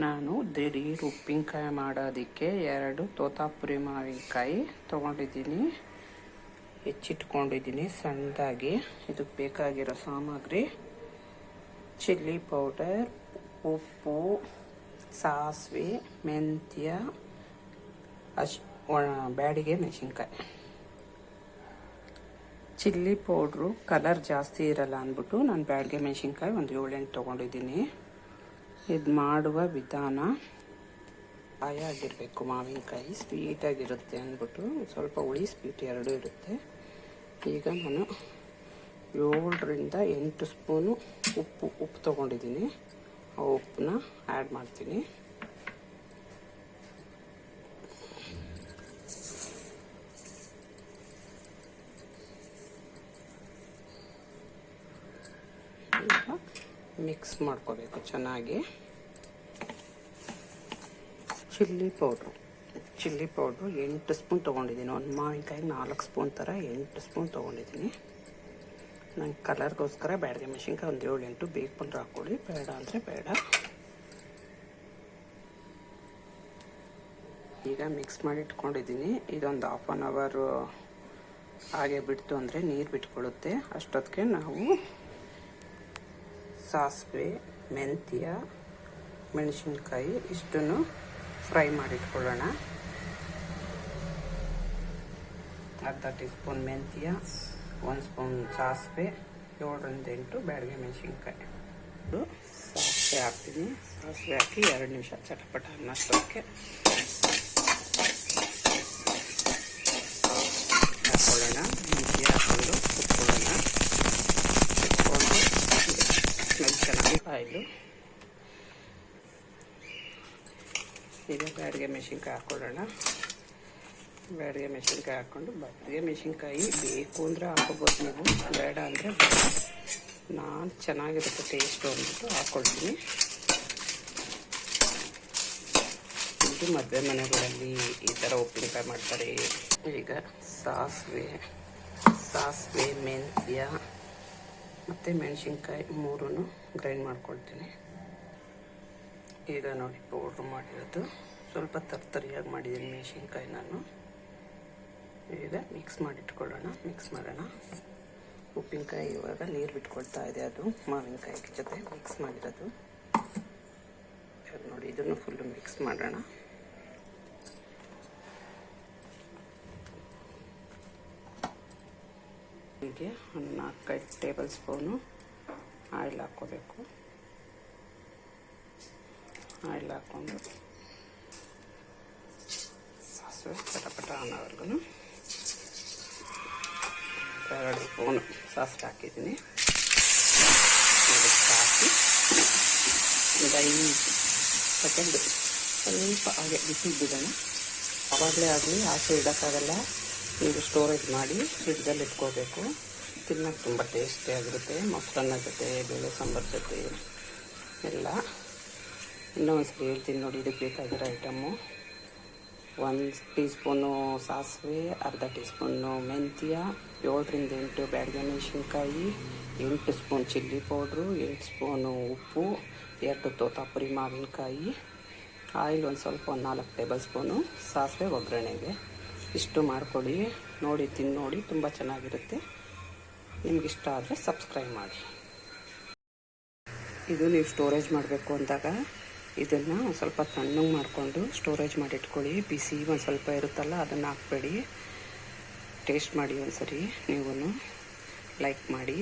ನಾನು ದಿಢೀರ್ ಉಪ್ಪಿನಕಾಯಿ ಮಾಡೋದಕ್ಕೆ 2 ತೋತಾಪುರಿ ಮಾವಿನಕಾಯಿ ತೊಗೊಂಡಿದ್ದೀನಿ, ಹೆಚ್ಚಿಟ್ಕೊಂಡಿದ್ದೀನಿ ಸಣ್ಣದಾಗಿ. ಇದಕ್ಕೆ ಬೇಕಾಗಿರೋ ಸಾಮಗ್ರಿ ಚಿಲ್ಲಿ ಪೌಡರ್, ಉಪ್ಪು, ಸಾಸಿವೆ, ಮೆಂತ್ಯ, ಬ್ಯಾಡಿಗೆ ಮೆಣಸಿನ್ಕಾಯಿ. ಚಿಲ್ಲಿ ಪೌಡ್ರು ಕಲರ್ ಜಾಸ್ತಿ ಇರಲ್ಲ ಅಂದ್ಬಿಟ್ಟು ನಾನು ಬ್ಯಾಡಿಗೆ ಮೆಣಸಿನ್ಕಾಯಿ ಒಂದು 7-8 ತೊಗೊಂಡಿದ್ದೀನಿ. ಇದು ಮಾಡುವ ವಿಧಾನ ಆಗಿರಬೇಕು. ಮಾವಿನಕಾಯಿ ಸ್ವೀಟಾಗಿರುತ್ತೆ ಅಂದ್ಬಿಟ್ಟು ಸ್ವಲ್ಪ ಹುಳಿ ಸ್ವೀಟ್ ಎರಡೂ ಇರುತ್ತೆ. ಈಗ ನಾನು 7ರಿಂದ 8 ಸ್ಪೂನು ಉಪ್ಪು ತೊಗೊಂಡಿದ್ದೀನಿ. ಆ ಉಪ್ಪನ್ನ ಆ್ಯಡ್ ಮಾಡ್ತೀನಿ. ಮಿಕ್ಸ್ ಮಾಡ್ಕೋಬೇಕು ಚೆನ್ನಾಗಿ. ಚಿಲ್ಲಿ ಪೌಡ್ರು 8 ಸ್ಪೂನ್ ತೊಗೊಂಡಿದ್ದೀನಿ. ಒಂದು ಮಾವಿನಕಾಯಿಗೆ 4 ಸ್ಪೂನ್ ಥರ 8 ಸ್ಪೂನ್ ತೊಗೊಂಡಿದ್ದೀನಿ. ನಂಗೆ ಕಲರ್ಗೋಸ್ಕರ ಬ್ಯಾಡಿಗೆ ಮೆಣಸಿನ್ಕಾಯಿ ಒಂದು 7-8 ಬೇಕು ಬಂದ್ರೆ ಹಾಕ್ಕೊಳ್ಳಿ, ಬೇಡ ಅಂದರೆ ಬೇಡ. ಈಗ ಮಿಕ್ಸ್ ಮಾಡಿ ಇಟ್ಕೊಂಡಿದ್ದೀನಿ. ಇದೊಂದು 1/2 ಅವರ್ ಹಾಗೆ ಬಿಡ್ತು ಅಂದರೆ ನೀರು ಬಿಟ್ಕೊಳ್ಳುತ್ತೆ. ಅಷ್ಟೊತ್ತಿಗೆ ನಾವು ಸಾಸಿವೆ, ಮೆಂತ್ಯ, ಮೆಣಸಿನ್ಕಾಯಿ ಇಷ್ಟನ್ನು ಫ್ರೈ ಮಾಡಿಟ್ಕೊಳ್ಳೋಣ. ಅರ್ಧ ಟೀ ಸ್ಪೂನ್ ಮೆಂತ್ಯ, 1 ಸ್ಪೂನ್ ಸಾಸಿವೆ, 7ರಿಂದ 8 ಬ್ಯಾಡಿಗೆ ಮೆಣಸಿನ್ಕಾಯಿ. ಸಾಸಿವೆ ಹಾಕ್ತೀನಿ. ಸಾಸಿವೆ ಹಾಕಿ 2 ನಿಮಿಷ ಚಟಪಟ ಅನ್ನೋಷ್ಟಕ್ಕೆ ಹಾಕ್ಕೊಳ್ಳೋಣ. ಮೆಂತ್ಯ ಹಾಕೊಂಡು ಕುತ್ಕೊಳ್ಳೋಣ. ಚೆನ್ನಾಗಿ ಆಯಿಲು. ಈಗ ಬ್ಯಾಡಿಗೆ ಮೆಣಸಿನ್ಕಾಯಿ ಹಾಕ್ಕೊಳ್ಳೋಣ. ಬ್ಯಾಡಿಗೆ ಮೆಣಸಿನ್ಕಾಯಿ ಹಾಕ್ಕೊಂಡು, ಬ್ಯಾಡಿಗೆ ಮೆಣಸಿನ್ಕಾಯಿ ಬೇಕು ಅಂದರೆ ಹಾಕೋಬೋದು ನೀವು, ಬೇಡ ಅಂದರೆ ನಾನು ಚೆನ್ನಾಗಿರುತ್ತೆ ಟೇಸ್ಟು ಅಂದ್ಬಿಟ್ಟು ಹಾಕ್ಕೊಳ್ತೀನಿ. ಇದು ಮದುವೆ ಮನೆಗಳಲ್ಲಿ ಈ ಥರ ಉಪ್ಪಿನಕಾಯಿ ಮಾಡ್ತಾರೆ. ಈಗ ಸಾಸಿವೆ, ಮೆಂತ್ಯ ಮತ್ತು ಮೆಣಸಿನ್ಕಾಯಿ 3 ಗ್ರೈಂಡ್ ಮಾಡ್ಕೊಳ್ತೀನಿ. ಈಗ ನೋಡಿ ಪೌಡ್ರ್ ಮಾಡಿರೋದು ಸ್ವಲ್ಪ ತರ್ತರಿಯಾಗಿ ಮಾಡಿದ್ದೀನಿ ಮೆಣಸಿನ್ಕಾಯಿ ನಾನು. ಈಗ ಮಿಕ್ಸ್ ಮಾಡಿಟ್ಕೊಳ್ಳೋಣ. ಮಿಕ್ಸ್ ಮಾಡೋಣ. ಉಪ್ಪಿನಕಾಯಿ ಇವಾಗ ನೀರು ಬಿಟ್ಕೊಳ್ತಾ ಇದೆ, ಅದು ಮಾವಿನಕಾಯಿ ಜೊತೆ ಮಿಕ್ಸ್ ಮಾಡಿರೋದು. ನೋಡಿ ಇದನ್ನು ಫುಲ್ಲು ಮಿಕ್ಸ್ ಮಾಡೋಣ. ಹೀಗೆ ಒಂದು 4-5 ಟೇಬಲ್ ಸ್ಪೂನು ಆಯಿಲ್ ಹಾಕ್ಕೋಬೇಕು. ಆಯಿಲ್ ಹಾಕ್ಕೊಂಡು ಸಾಸಿವೆ ಪಟಪಟ ಅನ್ನೋವರೆಗೂ 2 ಸ್ಪೂನು ಸಾಸಿವೆ ಹಾಕಿದ್ದೀನಿ. ಹಾಕಿ ಒಂದು 5 ಸೆಕೆಂಡ್ ಸ್ವಲ್ಪ ಹಾಗೆ ಬಿಸಿ ಬಿಡೋಣ. ಆವಾಗಲೇ ಆಗಲಿ ಆಚೆ ಇಡೋಕ್ಕಾಗಲ್ಲ. ನೀವು ಸ್ಟೋರೇಜ್ ಮಾಡಿ ಫ್ರಿಡ್ಜಲ್ಲಿ ಇಟ್ಕೋಬೇಕು. ತಿನ್ನೋಕ್ಕೆ ತುಂಬ ಟೇಸ್ಟಿಯಾಗಿರುತ್ತೆ. ಮೊಸರನ್ನ ಜೊತೆ, ಬೇಳೆ ಸಾಂಬಾರು ಜೊತೆ ಎಲ್ಲ. ಇನ್ನೊಂದ್ಸರಿ ಹೇಳ್ತೀನಿ ನೋಡಿ. ಇದಕ್ಕೆ ಬೇಕಾಗಿರೋ ಐಟಮು 1 ಟೀ ಸ್ಪೂನು ಸಾಸಿವೆ, ಅರ್ಧ ಟೀ ಸ್ಪೂನು ಮೆಂತ್ಯ, 7ರಿಂದ 8 ಬ್ಯಾಡಿಗೆ ಮೆಣಸಿನ್ಕಾಯಿ, 8 ಸ್ಪೂನ್ ಚಿಲ್ಲಿ ಪೌಡ್ರು, 8 ಸ್ಪೂನು ಉಪ್ಪು, 2 ತೋತಾಪುರಿ ಮಾವಿನಕಾಯಿ, ಆಯಿಲ್ ಒಂದು ಸ್ವಲ್ಪ 4 ಟೇಬಲ್ ಸ್ಪೂನು, ಸಾಸಿವೆ ಒಗ್ಗರಣೆಗೆ. ಇಷ್ಟು ಮಾಡಿಕೊಡಿ. ನೋಡಿ ತಿಂದು ನೋಡಿ, ತುಂಬ ಚೆನ್ನಾಗಿರುತ್ತೆ. ನಿಮಗಿಷ್ಟ ಆದರೆ ಸಬ್ಸ್ಕ್ರೈಬ್ ಮಾಡಿ. ಇದು ನೀವು ಸ್ಟೋರೇಜ್ ಮಾಡಬೇಕು ಅಂದಾಗ ಇದನ್ನು ಸ್ವಲ್ಪ ತಣ್ಣಗೆ ಮಾಡಿಕೊಂಡು ಸ್ಟೋರೇಜ್ ಮಾಡಿ ಇಟ್ಕೊಳ್ಳಿ. ಬಿಸಿ ಒಂದು ಸ್ವಲ್ಪ ಇರುತ್ತಲ್ಲ, ಅದನ್ನು ಹಾಕಬೇಡಿ. ಟೇಸ್ಟ್ ಮಾಡಿ ಒಂದ್ಸರಿ. ನೀವು ಲೈಕ್ ಮಾಡಿ.